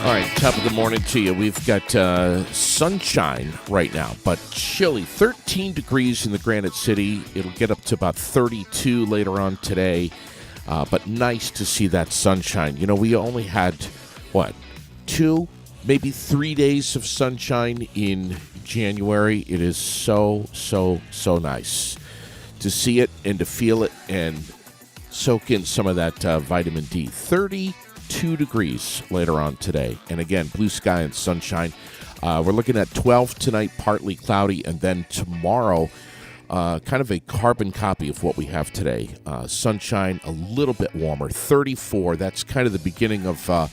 All right, top of the morning to you. We've got sunshine right now, but chilly. 13 degrees in the Granite City. It'll get up to about 32 later on today, but nice to see that sunshine. You know, we only had, 2, maybe 3 days of sunshine in January. It is so nice to see it and to feel it and soak in some of that vitamin D. 32 degrees later on today. And again, blue sky and sunshine. We're looking at 12 tonight, partly cloudy, and then tomorrow, kind of a carbon copy of what we have today. Sunshine, a little bit warmer, 34. That's kind of the beginning of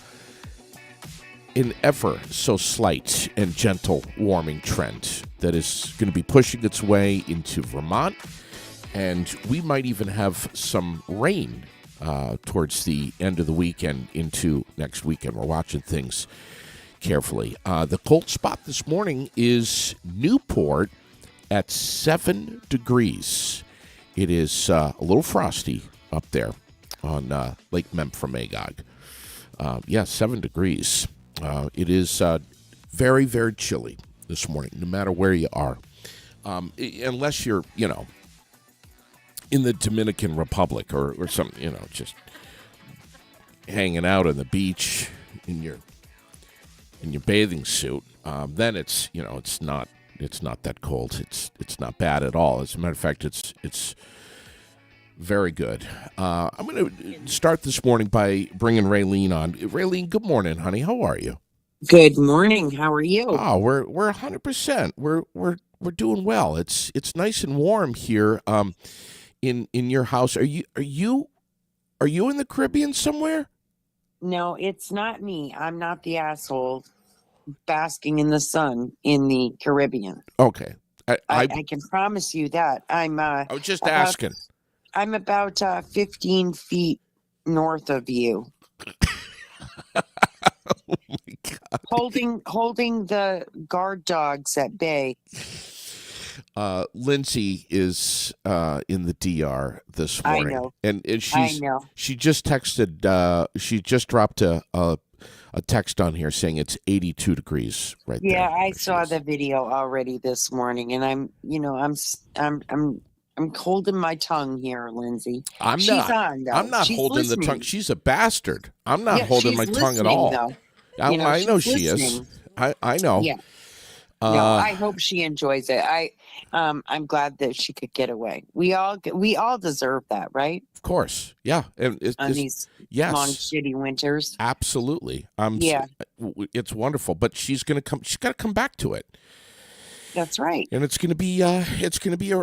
an ever so slight and gentle warming trend that is going to be pushing its way into Vermont. And we might even have some rain towards the end of the week and into next weekend. We're watching things carefully. The cold spot this morning is Newport at 7 degrees. It is a little frosty up there on Lake Memphremagog. 7 degrees. It is very, very chilly this morning, no matter where you are. Unless you're, in the Dominican Republic or something, just hanging out on the beach in your bathing suit, then it's not that cold. It's not bad at all. As a matter of fact, it's very good. I'm going to start this morning by bringing Raylene on. Raylene, good morning, honey. How are you? Good morning. How are you? Oh, we're 100%. We're doing well. It's nice and warm here. In your house, are you in the Caribbean somewhere? No, it's not me. I'm not the asshole basking in the sun in the Caribbean. Okay, I can promise you that. I was just asking. I'm about 15 feet north of you. Oh my God. Holding the guard dogs at bay. Lindsay is in the DR this morning. I know. And I know. She just texted. She just dropped a text on here saying it's 82 degrees right there. Yeah, I saw the video already this morning, and I'm holding my tongue here, Lindsay. I'm She's not. on, though. I'm not She's holding listening. the tongue. She's a bastard. I'm not Yeah, holding she's my tongue at all. Though. I know she listening. is. I know. Yeah. No, I hope she enjoys it. I'm glad that she could get away. We all deserve that, right? Of course, yeah. On these long, shitty winters. Absolutely. Yeah. It's wonderful, but she's gonna come. She's got to come back to it. That's right. And it's gonna be a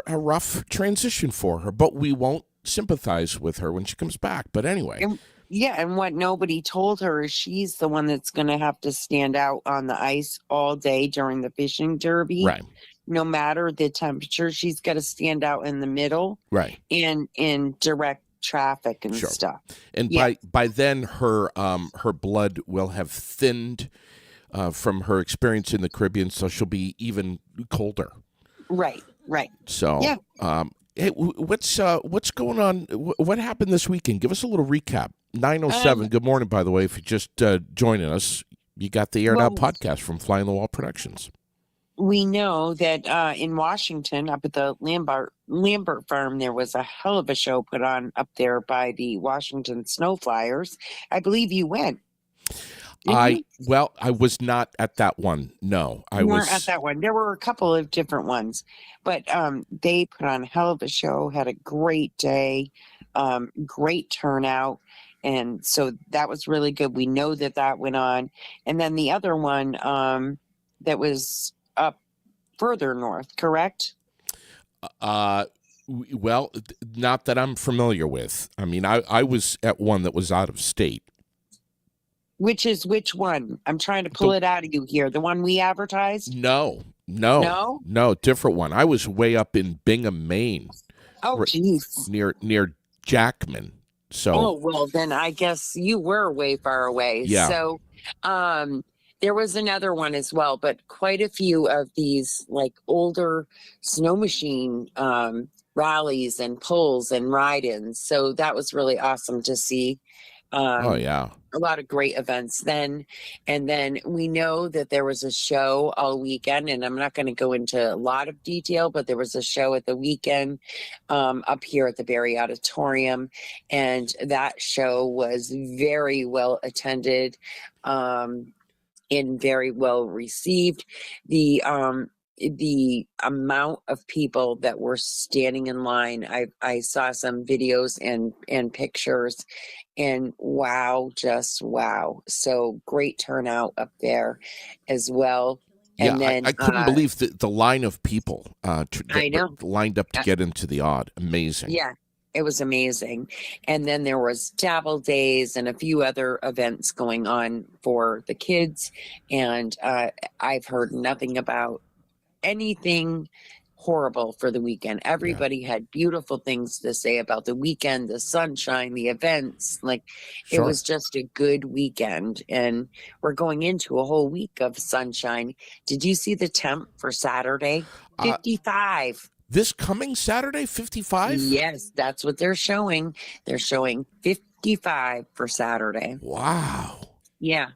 rough transition for her, but we won't sympathize with her when she comes back. But anyway. And what nobody told her is she's the one that's going to have to stand out on the ice all day during the fishing derby. Right. No matter the temperature, she's got to stand out in the middle. Right. And in direct traffic and stuff. And by then her blood will have thinned from her experience in the Caribbean, so she'll be even colder. Right. So hey, what's going on? What happened this weekend? Give us a little recap. 9:07. Good morning, by the way. If you're just joining us, you got the Aired Out podcast from Fly on the Wall Productions. We know that in Washington, up at the Lambert Farm, there was a hell of a show put on up there by the Washington Snow Flyers. I believe you went. I was not at that one. No, I was at that one. There were a couple of different ones, but they put on a hell of a show. Had a great day, great turnout, and so that was really good. We know that went on, and then the other one that was up further north, correct? Well, not that I'm familiar with. I mean, I was at one that was out of state. Which one? I'm trying to pull it out of you here. The one we advertised? No, different one. I was way up in Bingham, Maine. Oh, jeez. Near Jackman. So. Oh, well, then I guess you were way far away. Yeah. So, there was another one as well, but quite a few of these like older snow machine rallies and pulls and ride-ins. So that was really awesome to see. Oh Um, yeah. a lot of great events then. And then we know that there was a show all weekend, and I'm not going to go into a lot of detail, but there was a show at the weekend up here at the Barry Auditorium. And that show was very well attended. And very well received. The amount of people that were standing in line, I saw some videos and pictures, and wow, just wow. So great turnout up there as well. Yeah, And I, then I couldn't believe the line of people that I were know. lined up to get into the odd. Amazing. Yeah, it was amazing. And then there was dabble days and a few other events going on for the kids. And I've heard nothing about anything horrible for the weekend. Yeah, Everybody had beautiful things to say about the weekend, the sunshine, the events. Like it sure. was just a good weekend. And we're going into a whole week of sunshine. Did you see the temp for Saturday? Uh, 55. this coming Saturday, 55? Yes, that's what they're showing. They're showing 55 for Saturday. Wow. Yeah,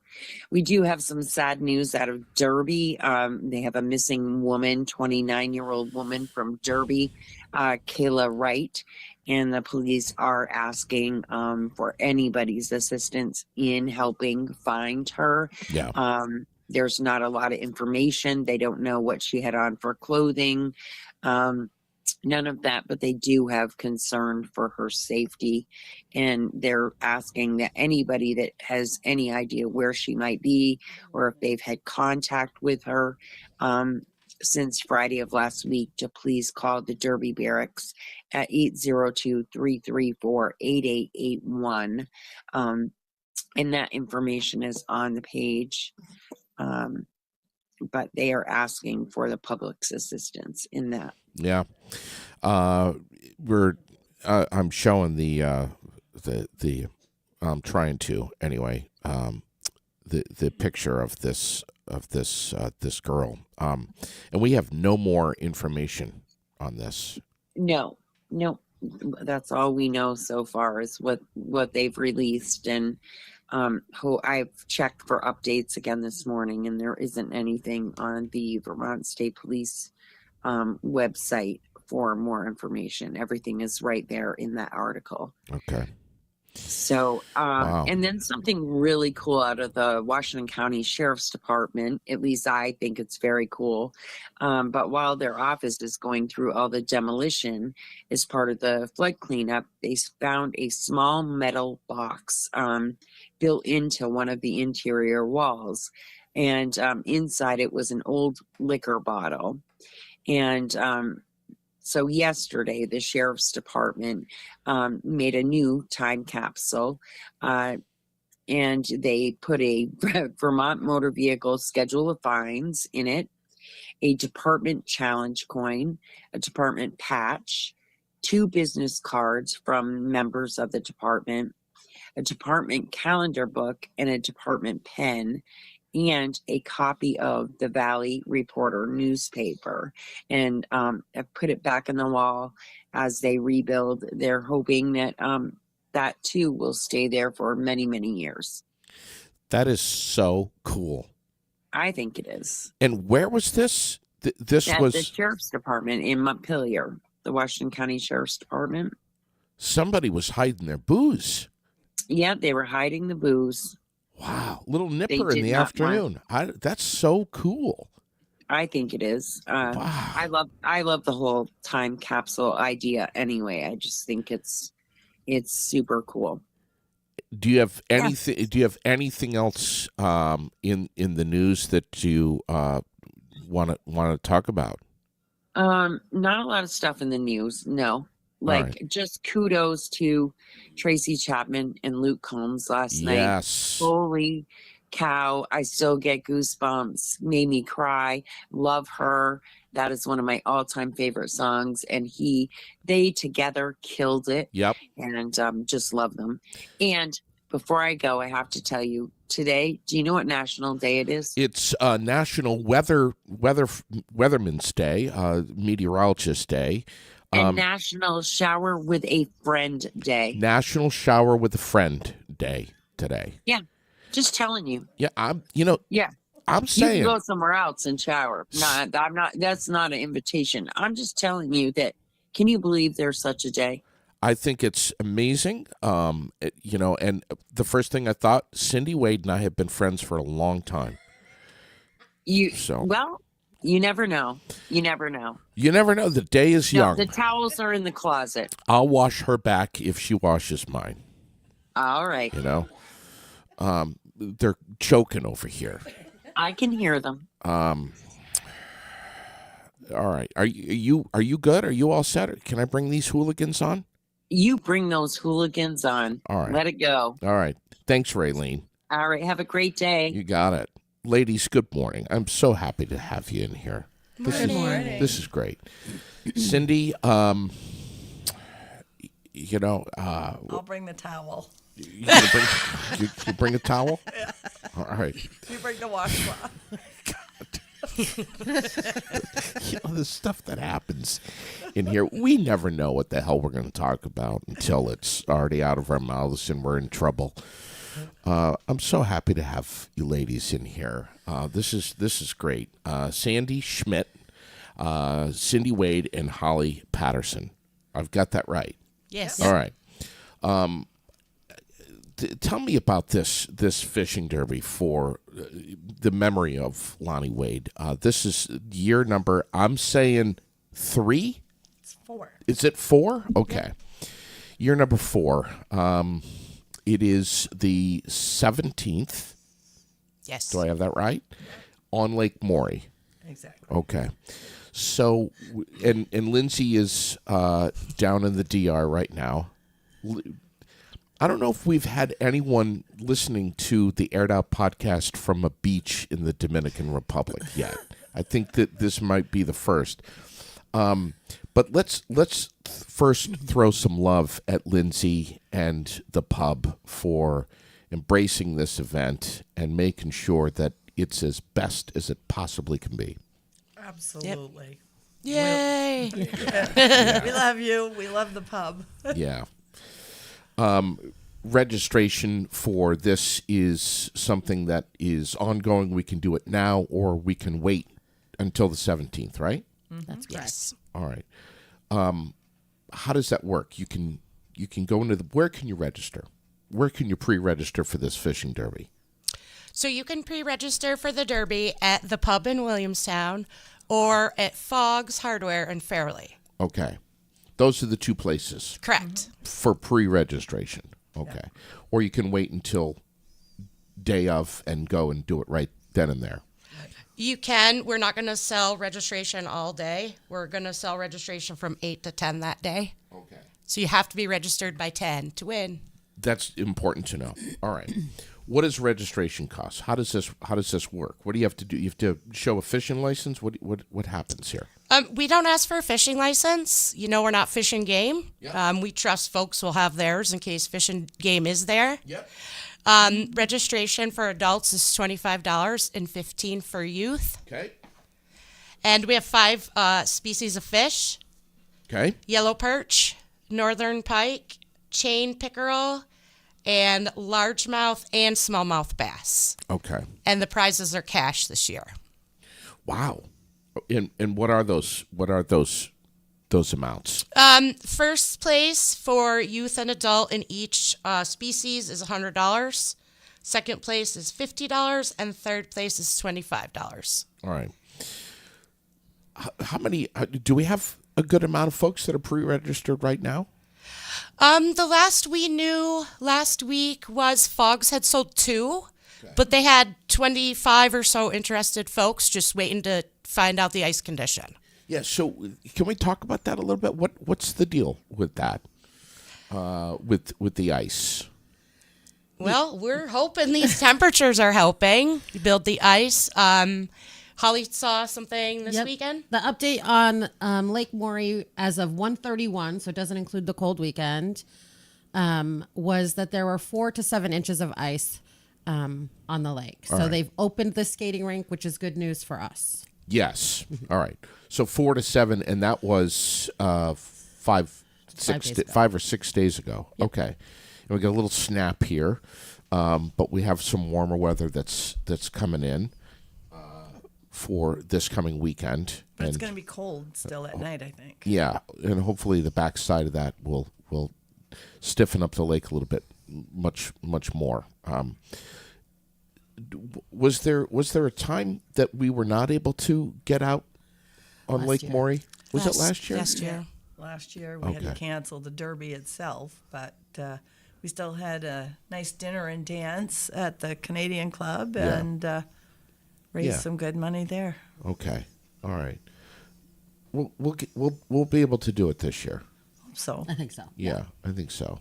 we do have some sad news out of Derby. They have a missing woman, 29-year-old woman from Derby, Kayla Wright, and the police are asking for anybody's assistance in helping find her. Yeah. There's not a lot of information. They don't know what she had on for clothing. Um, None of that, but they do have concern for her safety. And they're asking that anybody that has any idea where she might be or if they've had contact with her um, since Friday of last week to please call the Derby Barracks at 802-334-8881. And that information is on the page. But they are asking for the public's assistance in that. Yeah. Uh, we're I'm showing the I'm trying to anyway. The picture of this girl. And we have no more information on this. No, no, that's all we know so far is what they've released. And who I've checked for updates again this morning, and there isn't anything on the Vermont State Police website for more information. Everything is right there in that article. Okay. So, Wow. and then something really cool out of the Washington County Sheriff's Department, at least I think it's very cool. But while their office is going through all the demolition as part of the flood cleanup, they found a small metal box built into one of the interior walls. And inside it was an old liquor bottle. And so yesterday, the sheriff's department made a new time capsule, and they put a Vermont motor vehicle schedule of fines in it, a department challenge coin, a department patch, 2 business cards from members of the department, a department calendar book, and a department pen, and a copy of the Valley Reporter newspaper. And I've put it back in the wall as they rebuild. They're hoping that that too will stay there for many, many years. That is so cool. I think it is. And where was this? This At was the Sheriff's Department in Montpelier, the Washington County Sheriff's Department. somebody was hiding their booze. Yeah, they were hiding the booze. Wow, little nipper in did the not afternoon. That's so cool. I think it is. Wow. I love the whole time capsule idea anyway. I just think it's super cool. Do you have Yeah. anything? Do you have anything else in the news that you want to talk about? Not a lot of stuff in the news. No. All Like right. just kudos to Tracy Chapman and Luke Combs last night. Yes. Holy cow. I still get goosebumps. Made me cry. Love her. That is one of my all-time favorite songs. And they together killed it. Yep. And just love them. And before I go, I have to tell you today, do you know what National Day it is? It's National Weatherman's Day, Meteorologist Day. And National Shower with a Friend Day. National Shower with a Friend Day today. Yeah, just telling you. Yeah, Yeah. I'm You saying. can go somewhere else and shower. No, I'm not. That's not an invitation. I'm just telling you that. Can you believe there's such a day? I think it's amazing. And the first thing I thought, Cindy Wade and I have been friends for a long time. Well, you never know. You never know. You never know. The day is young. The towels are in the closet. I'll wash her back if she washes mine. All right. They're choking over here. I can hear them. All right. Are you good? Are you all set? Can I bring these hooligans on? You bring those hooligans on. All right. Let it go. All right. Thanks, Raylene. All right. Have a great day. You got it. Ladies, good morning. I'm so happy to have you in here. Good morning. This is great. Cindy, I'll bring the towel. You bring a towel? Yeah. All right. You bring the washcloth. The stuff that happens in here, we never know what the hell we're going to talk about until it's already out of our mouths and we're in trouble. I'm so happy to have you ladies in here. This is great. Sandy Schmidt, Cindy Wade, and Holly Patterson. I've got that right. Yes. All right. Tell me about this fishing derby for the memory of Lonny Wade. This is year number, I'm saying 3? It's 4. Is it 4? Okay. Yeah. Year number 4. It is the 17th. Yes. Do I have that right? On Lake Maury. Exactly. Okay. So, and Lindsay is down in the DR right now. I don't know if we've had anyone listening to the Aired Out podcast from a beach in the Dominican Republic yet. I think that this might be the first. But let's first throw some love at Lindsay and the pub for embracing this event and making sure that it's as best as it possibly can be. Absolutely. Yay! We love you. We love the pub. Yeah. Registration for this is something that is ongoing. We can do it now or we can wait until the 17th, right? Mm-hmm. That's correct. Yes. All right. How does that work? You can go into where can you register? Where can you pre-register for this fishing derby? So you can pre-register for the derby at the pub in Williamstown or at Fogg's Hardware in Fairleigh. Okay. Those are the two places. Correct. For pre-registration. Okay. Yeah. Or you can wait until day of and go and do it right then and there. You can. We're not going to sell registration all day. We're going to sell registration from 8 to 10 that day. Okay. So you have to be registered by 10 to win. That's important to know. All right. What does registration cost? How does this work? What do you have to do? You have to show a fishing license? What happens here? We don't ask for a fishing license. We're not Fish and Game. Yep. We trust folks will have theirs in case Fish and Game is there. Yep. Registration for adults is $25 and $15 for youth. Okay. And we have 5 species of fish. Okay. Yellow perch, northern pike, chain pickerel, and largemouth and smallmouth bass. Okay. And the prizes are cash this year. Wow. And what are those amounts? First place for youth and adult in each species is $100. Second place is $50, and third place is $25. All right. How many do we have? A good amount of folks that are pre-registered right now? The last we knew last week was Fogs had sold 2, okay. But they had 25 or so interested folks just waiting to find out the ice condition. Yeah, so can we talk about that a little bit? What's the deal with that? With the ice? Well, we're hoping these temperatures are helping build the ice. Holly saw something this weekend. The update on Lake Maury as of 1:31, so it doesn't include the cold weekend, was that there were 4 to 7 inches of ice on the lake. So they've opened the skating rink, which is good news for us. Yes. All right. So 4 to 7, and that was days ago. 5 or 6 days ago. Okay, and we got a little snap here, but we have some warmer weather that's coming in for this coming weekend. But it's going to be cold still at night, I think. Yeah, and hopefully the backside of that will stiffen up the lake a little bit, much more. Was there a time that we were not able to get out on Lake Maury? Was it last year? Last year. Last year we had to cancel the Derby itself, but we still had a nice dinner and dance at the Canadian Club and raised some good money there. Okay, all right. We'll be able to do it this year. So I think so. Yeah, I think so.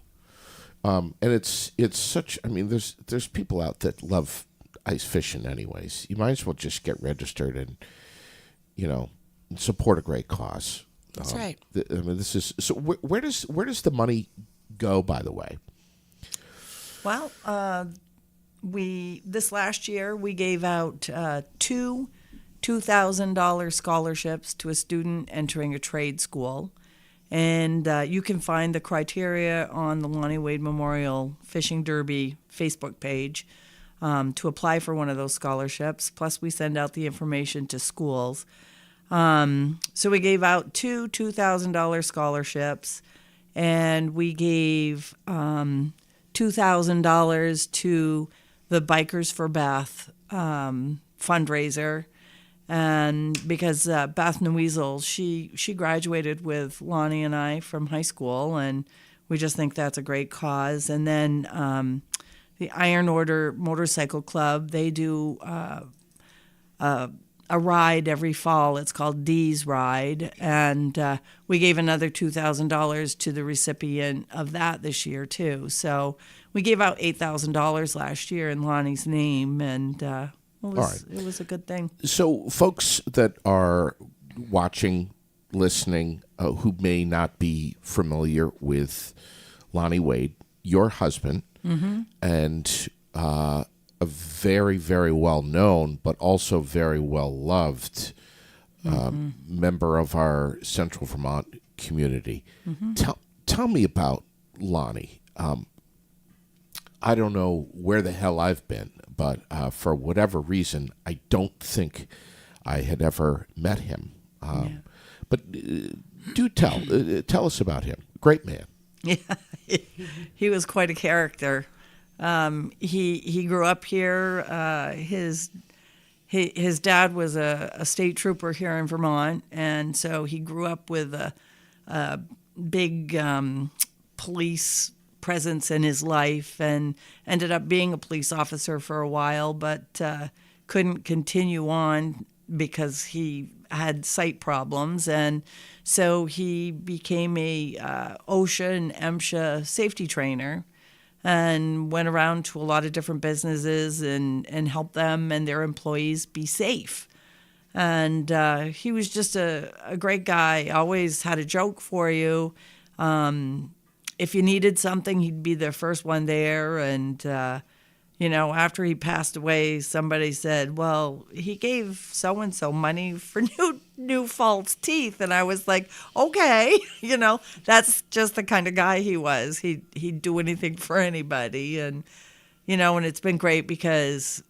And it's such. I mean, there's people out that love ice fishing. Anyways, you might as well just get registered and support a great cause. That's right. I mean, this is so. Where does the money go? By the way. Well, this last year we gave out two $2,000 scholarships to a student entering a trade school. And you can find the criteria on the Lonny Wade Memorial Fishing Derby Facebook page to apply for one of those scholarships. Plus, we send out the information to schools. So we gave out two $2,000 scholarships, and we gave $2,000 to the Bikers for Beth fundraiser. And because Beth Nweasel, she graduated with Lonny and I from high school, and we just think that's a great cause. And then the Iron Order Motorcycle Club, they do a ride every fall. It's called Dee's Ride, and we gave another $2,000 to the recipient of that this year too. So we gave out $8,000 last year in Lonnie's name, and it was a good thing. So folks that are watching, listening, who may not be familiar with Lonny Wade, your husband, and a very, very well known, but also very well loved member of our Central Vermont community. Tell me about Lonny. I don't know where the hell I've been, but for whatever reason, I don't think I had ever met him. But do tell us about him. Great man. Yeah, he was quite a character. He grew up here. His dad was a state trooper here in Vermont, and so he grew up with a big police presence in his life, and ended up being a police officer for a while, but couldn't continue on because he had sight problems, and so he became a OSHA and MSHA safety trainer, and went around to a lot of different businesses and helped them and their employees be safe. And he was just a great guy. Always had a joke for you. If you needed something, he'd be the first one there. And, after he passed away, somebody said, well, he gave so-and-so money for new false teeth. And I was like, okay, that's just the kind of guy he was. He'd do anything for anybody. And, and it's been great because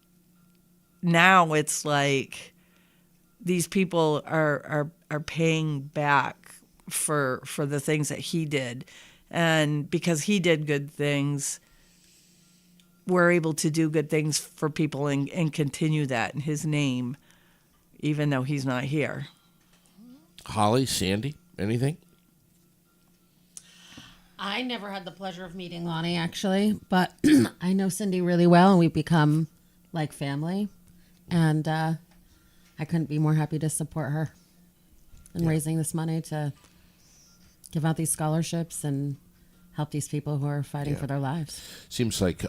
now it's like these people are paying back for the things that he did. And because he did good things, we're able to do good things for people and continue that in his name, even though he's not here. Holly, Sandy, anything? I never had the pleasure of meeting Lonny, actually, but I know Cindy really well, and we've become like family. And I couldn't be more happy to support her in raising this money to give out these scholarships and help these people who are fighting for their lives. Seems like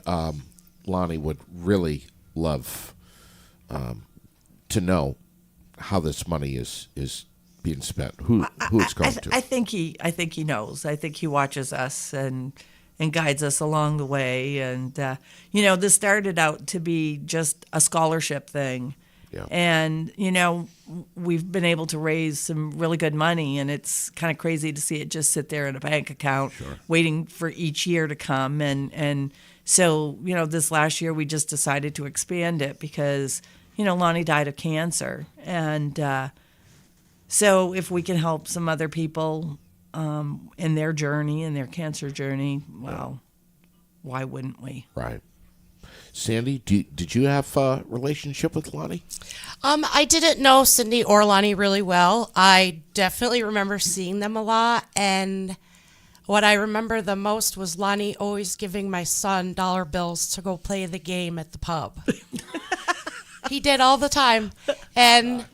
Lonny would really love to know how this money is being spent. Who it's going to? I think he knows. I think he watches us and guides us along the way. And this started out to be just a scholarship thing, Yeah. And, we've been able to raise some really good money, and it's kind of crazy to see it just sit there in a bank account waiting for each year to come. And so, this last year we just decided to expand it because, Lonnie died of cancer. And so if we can help some other people in their journey, in their cancer journey, well, why wouldn't we? Right. Sandy, did you have a relationship with Lonnie? I didn't know Cindy or Lonnie really well. I definitely remember seeing them a lot, and what I remember the most was Lonnie always giving my son dollar bills to go play the game at the pub. He did all the time, and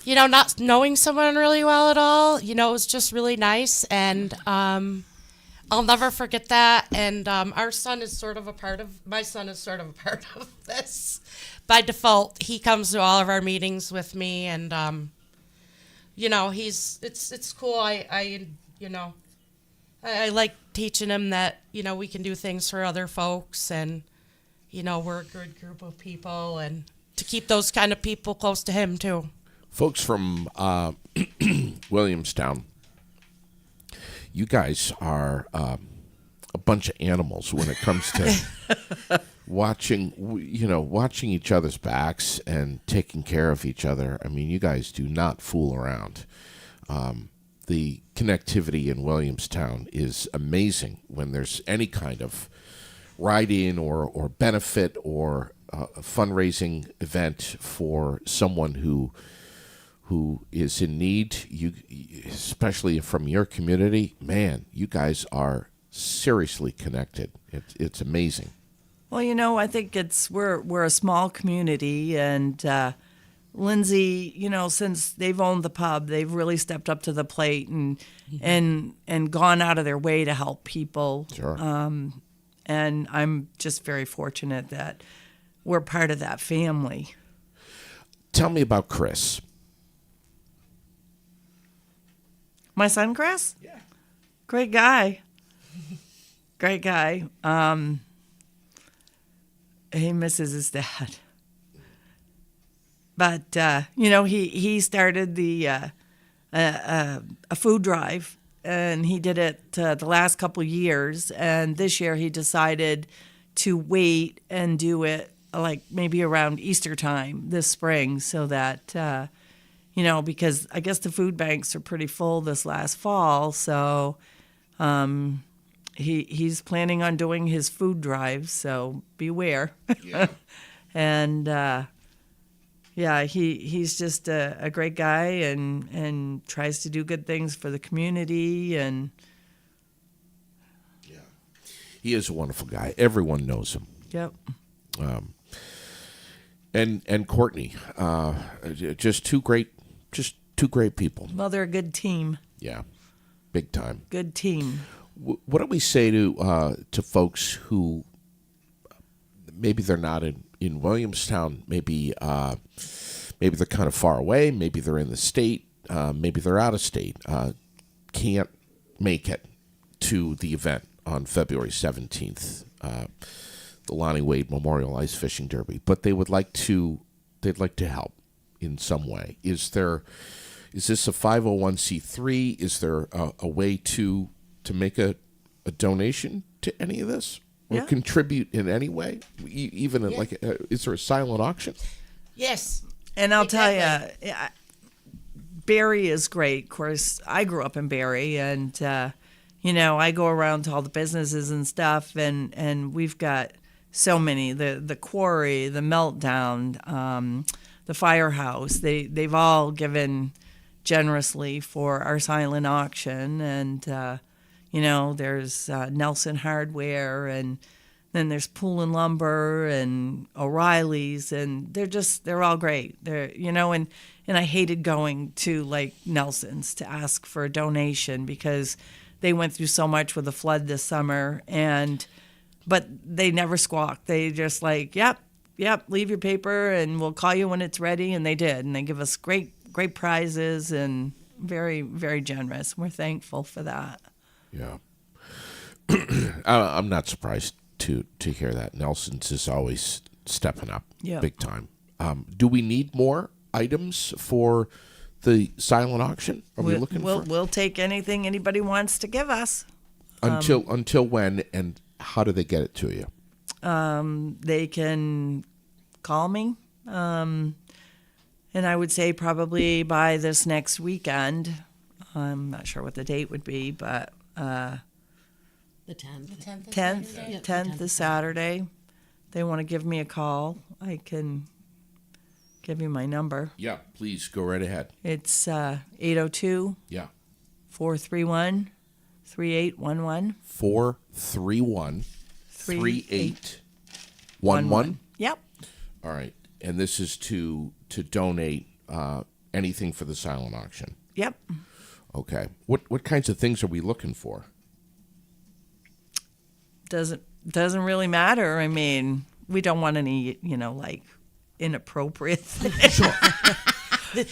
not knowing someone really well at all, it was just really nice, and I'll never forget that. And my son is sort of a part of this. By default, he comes to all of our meetings with me, and it's cool. I like teaching him that we can do things for other folks, and we're a good group of people, and to keep those kind of people close to him too. Folks from Williamstown, you guys are a bunch of animals when it comes to watching each other's backs and taking care of each other. I mean, you guys do not fool around. The connectivity in Williamstown is amazing when there's any kind of ride-in or benefit or a fundraising event for someone who is in need, you, especially from your community. Man, you guys are seriously connected. It's amazing. Well, I think we're a small community, and Lindsay, since they've owned the pub, they've really stepped up to the plate and gone out of their way to help people. Sure. And I'm just very fortunate that we're part of that family. Tell me about Chris. My son, Chris? Yeah. Great guy. Great guy. He misses his dad. But, he started a food drive, and he did it the last couple of years. And this year he decided to wait and do it like maybe around Easter time this spring, so that, because I guess the food banks are pretty full this last fall. So he's planning on doing his food drive, so beware. Yeah. And he's just a great guy and tries to do good things for the community. And yeah, he is a wonderful guy. Everyone knows him. Yep. And Courtney, just two great people. Well, they're a good team. Yeah, big time. Good team. What do we say to folks who maybe they're not in Williamstown, maybe they're kind of far away, maybe they're in the state, maybe they're out of state, can't make it to the event on February 17th, the Lonnie Wade Memorial Ice Fishing Derby, but they'd like to help in some way. Is this a 501c3? Is there a way to make a donation to any of this? Or contribute in any way? Even is there a silent auction? Yes. And I'll tell you, Barry is great. Of course, I grew up in Barry, and, I go around to all the businesses and stuff, and we've got so many, the Quarry, the Meltdown, the Firehouse. They've all given generously for our silent auction, and there's Nelson Hardware, and then there's Pool and Lumber and O'Reilly's, and they're all great. And I hated going to like Nelson's to ask for a donation because they went through so much with the flood this summer, but they never squawked. They just like, yep, leave your paper and we'll call you when it's ready, and they did, and they give us great prizes and very, very generous. We're thankful for that. Yeah. I'm not surprised to hear that. Nelson's is always stepping up big time. Do we need more items for the silent auction? Are we looking for We'll take anything anybody wants to give us. until when, and how do they get it to you? They can call me, and I would say probably by this next weekend. I'm not sure what the date would be, but The 10th. 10th is Saturday. They want to give me a call. I can give you my number. Yeah, please go right ahead. It's 802 Yeah. 431 3811. 431 3811. Yep. All right. And this is to donate anything for the silent auction. Yep. Okay. What kinds of things are we looking for? Doesn't really matter. I mean, we don't want any, like inappropriate things. Sure.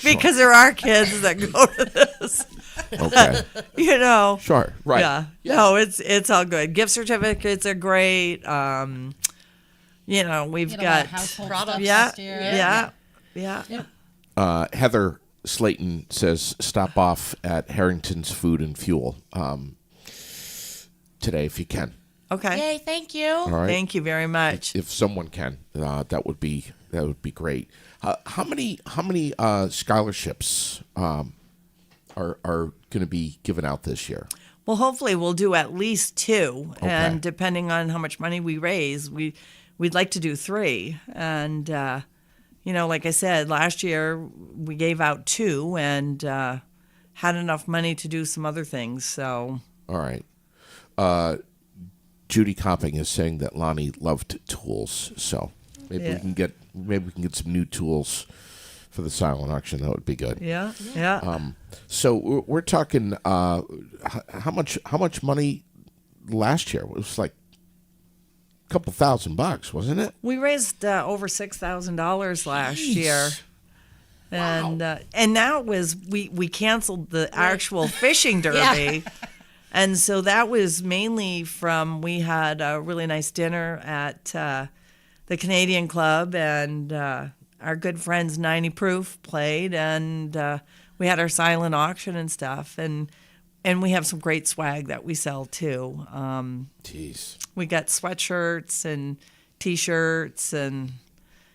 Because there are kids that go to this. Okay. Sure. Right. Yeah. No, it's all good. Gift certificates are great. We've got household products. stuff yeah, last year. yeah. Heather Slayton says stop off at Harrington's Food and Fuel today if you can. Okay. Yay, thank you. All right. Thank you very much. If someone can, that would be great. How many scholarships are going to be given out this year? Well, hopefully we'll do at least 2, Okay. and depending on how much money we raise, we'd like to do 3. And like I said, last year we gave out 2 and had enough money to do some other things. So All right. Judy Copping is saying that Lonnie loved tools, so maybe we can get some new tools for the silent auction. That would be good. yeah. So we're talking how much money last year? It was like a couple $1,000, wasn't it? We raised over $6,000 last Jeez. year. And now it was we canceled the actual fishing derby. And so that was mainly from, we had a really nice dinner at the Canadian Club, and our good friends 90 Proof played, and we had our silent auction and stuff, and we have some great swag that we sell too. Jeez. We got sweatshirts and T-shirts, and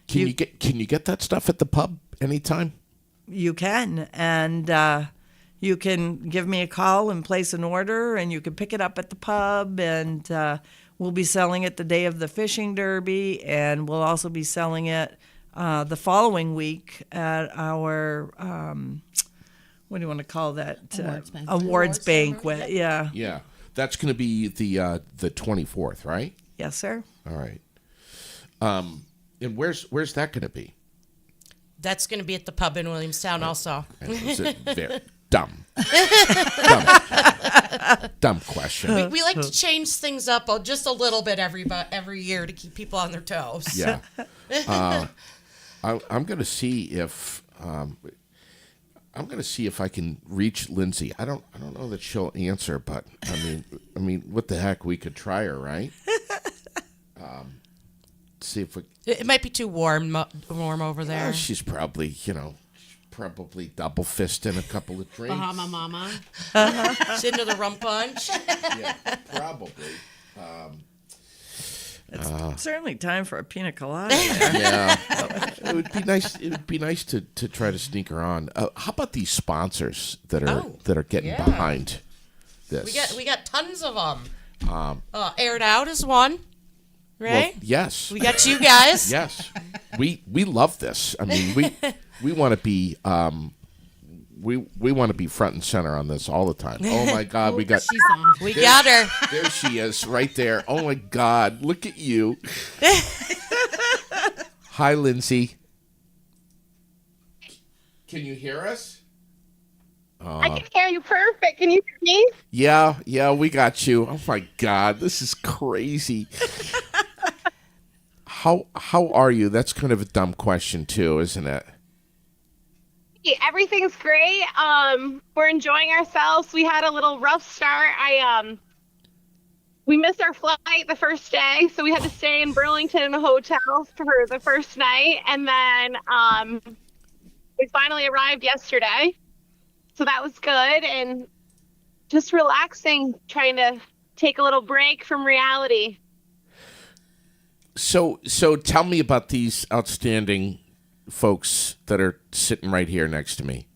Can you get that stuff at the pub anytime? you can, and you can give me a call and place an order, and you can pick it up at the pub, and we'll be selling it the day of the fishing derby, and we'll also be selling it the following week at our what do you want to call that? Awards banquet. Yeah. Yeah, that's going to be the 24th, right? Yes, sir. All right. And where's that going to be? That's going to be at the pub in Williamstown also. Is it very dumb? Dumb question. We like to change things up just a little bit every year to keep people on their toes. Yeah. I'm going to see if I can reach Lindsay. I don't know that she'll answer, but I mean, what the heck? We could try her, right? See if we. It might be too warm over there. She's probably double fisting a couple of drinks. Bahama Mama. She's into the rum punch. Yeah, probably. It's certainly time for a pina colada. Yeah, it would be nice. It would be nice to try to sneak her on. How about these sponsors that are getting behind this? We got tons of them. Aired Out is one, right? Well, yes. We got you guys. Yes, we love this. I mean, we want to be we want to be front and center on this all the time. Oh my God, we got She's on. We got her. there she is right there. Oh my God, look at you. Hi, Lindsay. Can you hear us? I can hear you perfect. Can you hear me? Yeah, we got you. Oh my God, this is crazy. How are you? That's kind of a dumb question too, isn't it? Hey, everything's great. We're enjoying ourselves. We had a little rough start. we missed our flight the first day, so we had to stay in Burlington in a hotel for the first night, and then we finally arrived yesterday. So that was good, and just relaxing, trying to take a little break from reality. So tell me about these outstanding folks that are sitting right here next to me.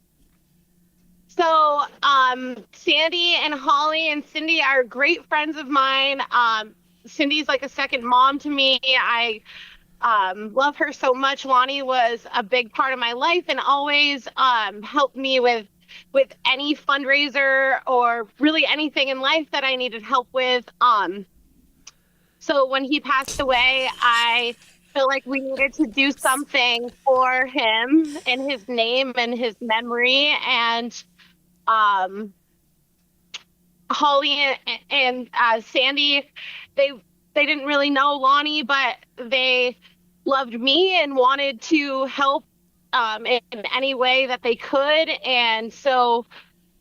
So, Sandy and Holly and Cindy are great friends of mine. Cindy's like a second mom to me. I love her so much. Lonny was a big part of my life and always helped me with any fundraiser or really anything in life that I needed help with. So when he passed away, I feel like we needed to do something for him in his name and his memory. And Holly and Sandy, they didn't really know Lonny, but they loved me and wanted to help in any way that they could. And so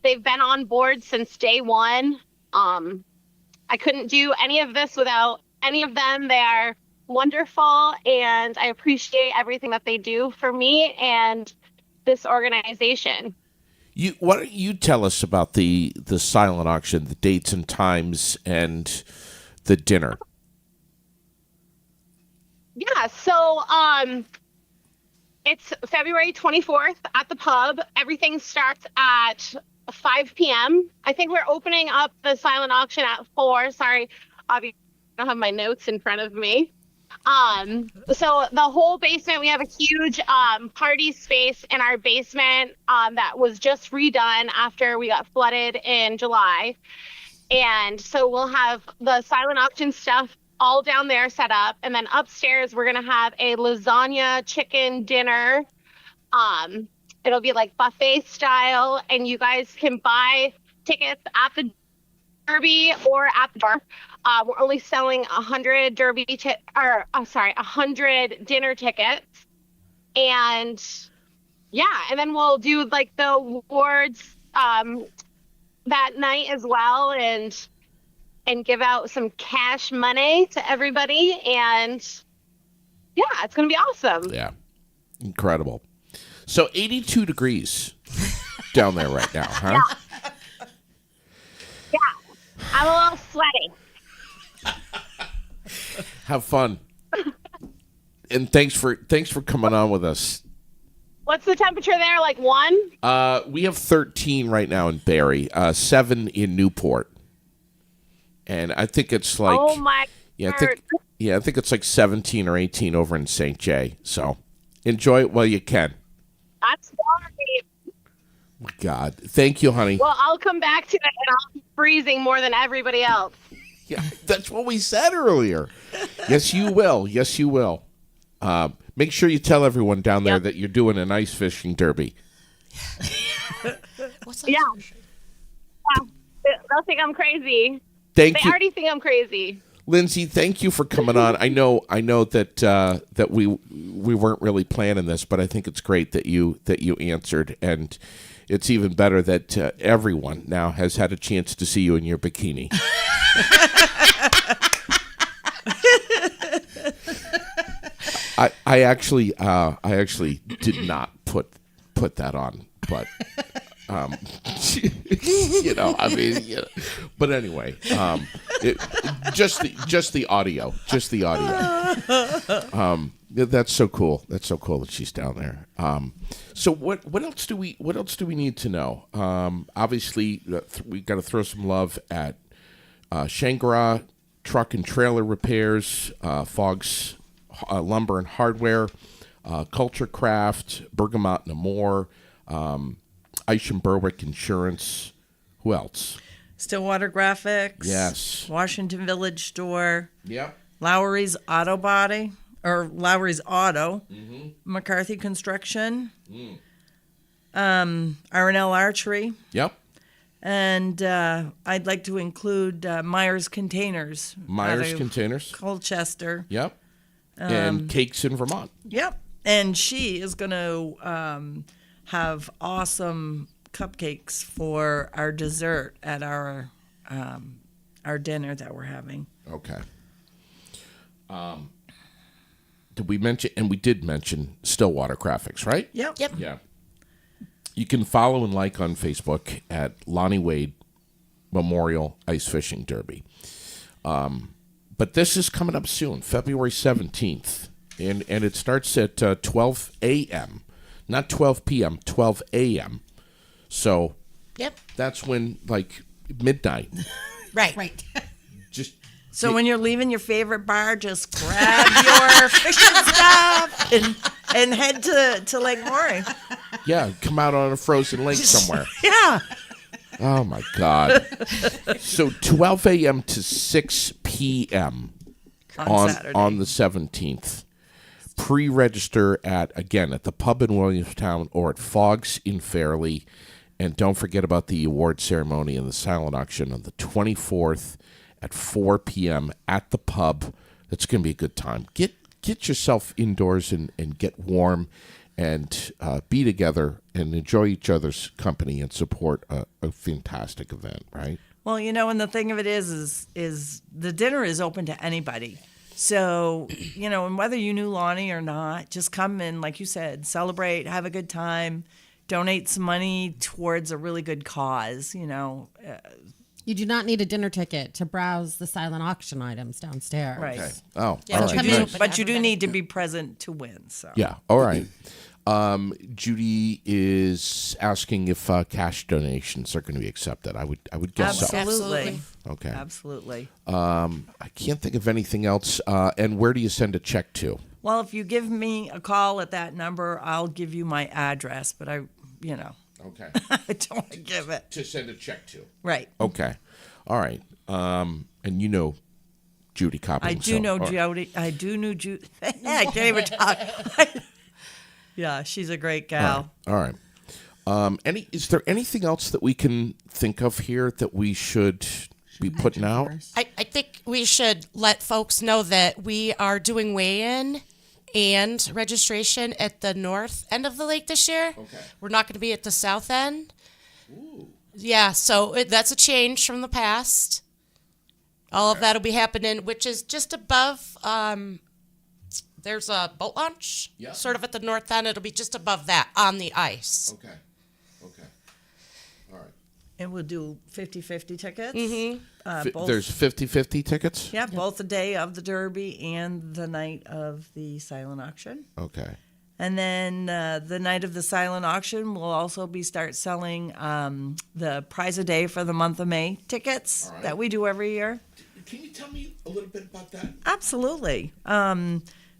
they've been on board since day one. I couldn't do any of this without any of them. They are wonderful, and I appreciate everything that they do for me and this organization. Why don't you tell us about the silent auction, the dates and times, and the dinner? Yeah, so it's February 24th at the pub. Everything starts at 5 p.m. I think we're opening up the silent auction at 4. Sorry, obviously I don't have my notes in front of me. So the whole basement, we have a huge party space in our basement that was just redone after we got flooded in July. And so we'll have the silent auction stuff all down there set up. And then upstairs, we're going to have a lasagna chicken dinner. It'll be like buffet style, and you guys can buy tickets at the Derby or at the bar. We're only selling 100 100 dinner tickets. And yeah, and then we'll do like the awards that night as well, and give out some cash money to everybody. And yeah, it's going to be awesome. Yeah. Incredible. So 82 degrees down there right now, huh? Yeah. I'm a little sweaty. Have fun. And thanks for coming on with us. What's the temperature there? Like 1? We have 13 right now in Barrie, 7 in Newport. And I think it's like Oh my I think it's like 17 or 18 over in St. Jay. So enjoy it while you can. That's great. God. Thank you, honey. Well, I'll come back to it, and I'll be freezing more than everybody else. Yeah, that's what we said earlier. Yes, you will. Yes, you will. Make sure you tell everyone down there that you're doing an ice fishing derby. What's that? Yeah. They'll think I'm crazy. They already think I'm crazy. Lindsay, thank you for coming on. I know that that we weren't really planning this, but I think it's great that you answered, and it's even better that everyone now has had a chance to see you in your bikini. I actually did not put that on, but but anyway, just the audio. That's so cool. That's so cool that she's down there. So what else do we need to know? Obviously, we got to throw some love at Shangri-La Truck and Trailer Repairs, Fogg's Lumber and Hardware, Culture Craft, Bergamot and Amore, Isham Berwick Insurance. Who else? Stillwater Graphics. Yes. Washington Village Store. Yep. Lowry's Auto Body, or Lowry's Auto. Mm-hmm. McCarthy Construction. R&L Archery. Yep. And I'd like to include Myers Containers. Myers out of Containers. Colchester. Yep. And Cakes in Vermont. Yep. And she is going to have awesome cupcakes for our dessert at our our dinner that we're having. Okay. Did we mention, and we did mention Stillwater Graphics, right? Yep. Yeah. You can follow and like on Facebook at Lonny Wade Memorial Ice Fishing Derby. But this is coming up soon, February 17th. And it starts at 12 a.m. Not 12 p.m., 12 a.m. So that's when, like, midnight. Right. Just So when you're leaving your favorite bar, just grab your fishing stuff and head to Lake Maury. yeah, come out on a frozen lake somewhere. Yeah. Oh, my God. So 12 a.m. to 6 p.m. On Saturday. on the 17th. Pre-register at the pub in Williamstown or at Fogg's in Fairleigh. And don't forget about the award ceremony and the silent auction on the 24th at 4 p.m. at the pub. That's going to be a good time. Get yourself indoors and get warm and be together and enjoy each other's company and support a fantastic event, right? Well, and the thing of it is the dinner is open to anybody. So, and whether you knew Lonny or not, just come in, like you said, celebrate, have a good time, donate some money towards a really good cause, You do not need a dinner ticket to browse the silent auction items downstairs. Right. Okay. Oh, Yeah, all but right. you do- Nice. But you do need to be present to win. So Yeah. All right. Judy is asking if cash donations are going to be accepted. I would guess so. absolutely, Okay. absolutely. I can't think of anything else. And where do you send a check to? Well, if you give me a call at that number, I'll give you my address. But I Okay. I don't want to give it. To send a check to. Right. Okay. All right. And Judy Copping. I do know Jody. I do know Judy. I can't even talk. Yeah, she's a great gal. All right. Is there anything else that we can think of here that we should be putting out? I think we should let folks know that we are doing weigh-in and registration at the north end of the lake this year. Okay. We're not going to be at the south end. Ooh. Yeah, so that's a change from the past. All of that will be happening, which is just above. There's a boat launch, sort of at the north end. It'll be just above that on the ice. Okay. All right. And we'll do 50-50 tickets. Mm-hmm. There's 50-50 tickets? Yeah, both the day of the Derby and the night of the silent auction. Okay. And then the night of the silent auction, we'll also start selling the prize a day for the month of May tickets that we do every year. Can you tell me a little bit about that? Absolutely.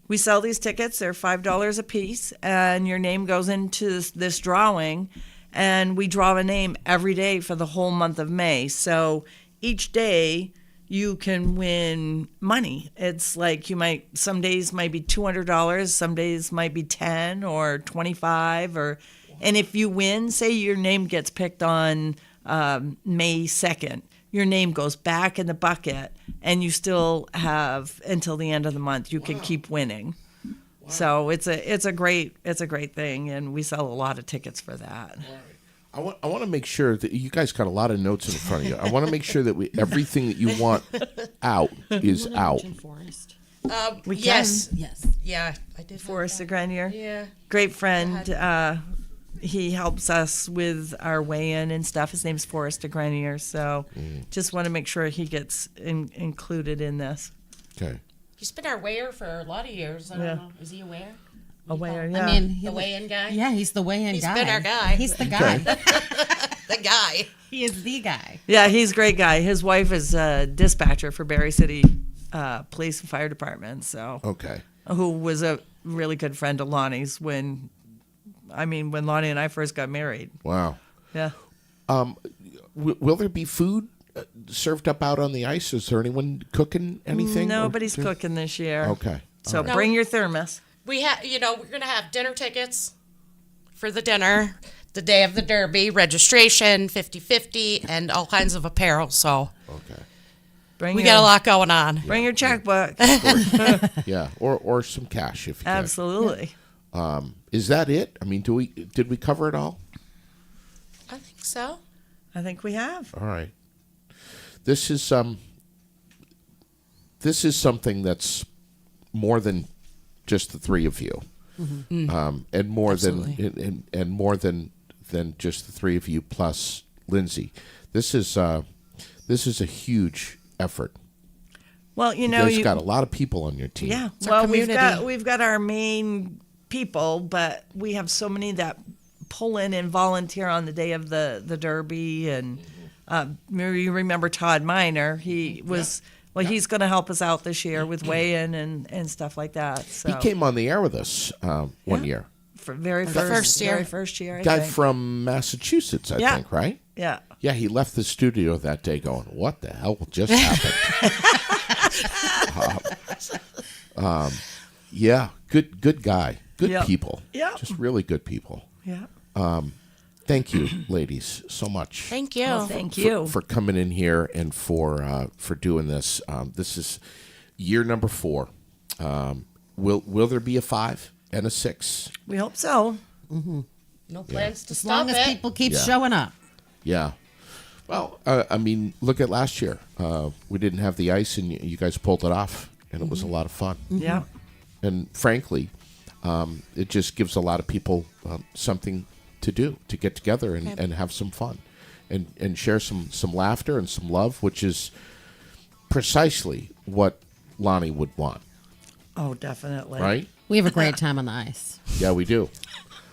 We sell these tickets. They're $5 a piece, and your name goes into this drawing, and we draw a name every day for the whole month of May. So each day you can win money. It's like some days might be $200, some days might be 10 or 25, and if you win, say your name gets picked on May 2nd, your name goes back in the bucket, and you still have until the end of the month. You can keep winning. Wow. So it's a great thing, and we sell a lot of tickets for that. I want to make sure that you guys got a lot of notes in front of you. I want to make sure that everything that you want out is out. Forest. We Yes. can. Yes. Yeah, I did. Forrest de Grenier. Yeah. Great friend. He helps us with our weigh-in and stuff. His name's Forrest de Grenier, so just want to make sure he gets included in this. Okay. He's been our weigher for a lot of years. I don't know. Is he a weigher? A weigher, yeah. I mean, The weigh-in guy? yeah, he's the weigh-in guy. He's been our guy. He's the guy. The guy. He is the guy. Yeah, he's a great guy. His wife is a dispatcher for Barrie City Police and Fire Department, so Okay. who was a really good friend of Lonnie's when Lonnie and I first got married. Wow. Yeah. Will there be food served up out on the ice? Is there anyone cooking anything? Nobody's cooking this year. Okay. So All right. bring your thermos. We have, we're going to have dinner tickets for the dinner, the day of the Derby, registration, 50-50, and all kinds of apparel. So Okay. we got a lot going on. Bring your checkbook. Yeah, or some cash if you can. Absolutely. Is that it? I mean, did we cover it all? I think so. I think we have. All right. This is this is something that's more than just the three of you, and more Absolutely. and more than just the three of you plus Lindsay. This is a huge effort. Well, you You know, guys got a lot of people on your team. yeah. our Well, community. we've got our main people, but we have so many that pull in and volunteer on the day of the Derby. And you remember Todd Miner? He was he's going to help us out this year with weigh-in and stuff like that. So He came on the air with us one year. for very first year. very first year. I Guy think. from Massachusetts, I Yeah. think, right? Yeah. Yeah, he left the studio that day going, "What the hell just happened?" Yeah, good guy, good Yep. people, Yep. just really good people. Yeah. Thank you, ladies, so much. Thank you. Well, thank you. for coming in here and for doing this. This is year number 4. Will there be a 5 and a 6? We hope so. No plans to As stop long as it. people keep Yeah. showing up. Yeah. Well, I mean, look at last year. We didn't have the ice, and you guys pulled it off, and it was a lot of fun. Yeah. And frankly, it just gives a lot of people something to do, to get together and have some fun, and share some laughter and some love, which is precisely what Lonny would want, Oh, definitely. right? We have a great time on the ice. Yeah, we do.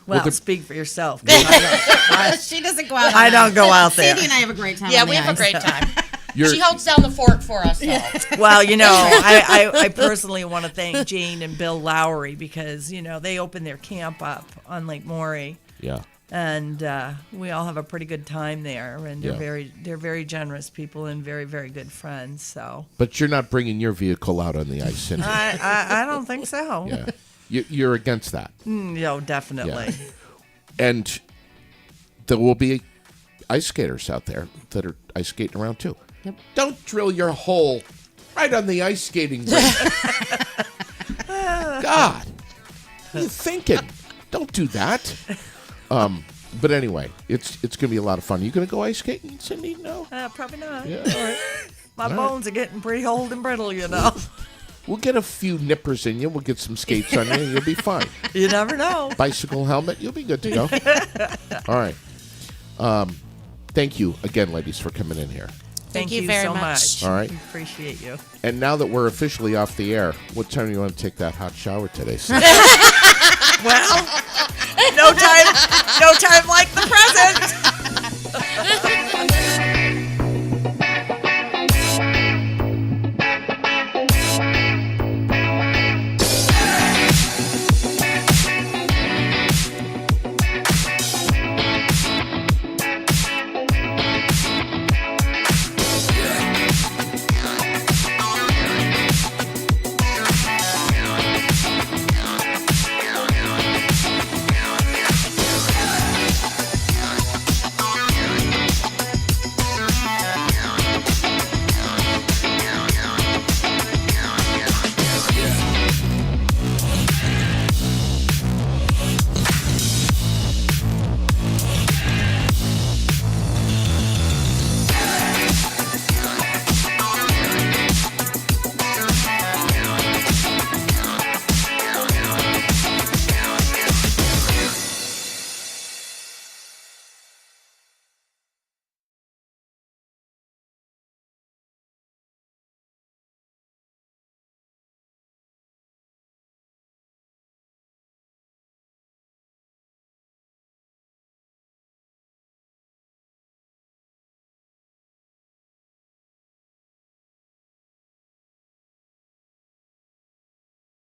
Well, the- speak for yourself. 'Cause I She doesn't go out. I don't go out there. Sandy and I have a great time. Yeah, on the we have a ice. great time. You're- She holds down the fort for us, though. Well, you know, I personally want to thank Jane and Bill Lowry because, you know, they opened their camp up on Lake Maury, Yeah. and we all have a pretty good time there, and Yeah. they're very generous people and very, very good friends. So But you're not bringing your vehicle out on the ice, Cindy. I don't think so. Yeah. You're against that. No, definitely. Yeah. And there will be ice skaters out there that are ice skating around too. Yep. Don't drill your hole right on the ice skating rink. God, what are you thinking? Don't do that. But anyway, it's gonna be a lot of fun. You gonna go ice skating, Cindy? No. Probably not. Yeah. All right. My bones are getting pretty old and brittle, you know. We'll get a few nippers in you. We'll get some skates on you. You'll be fine. You never know. Bicycle helmet. You'll be good to go. All right. Thank you again, ladies, for coming in here. Thank you you very so much. much. All right. We appreciate you. And now that we're officially off the air, what time do you want to take that hot shower today, Cindy? Well, no time like the present.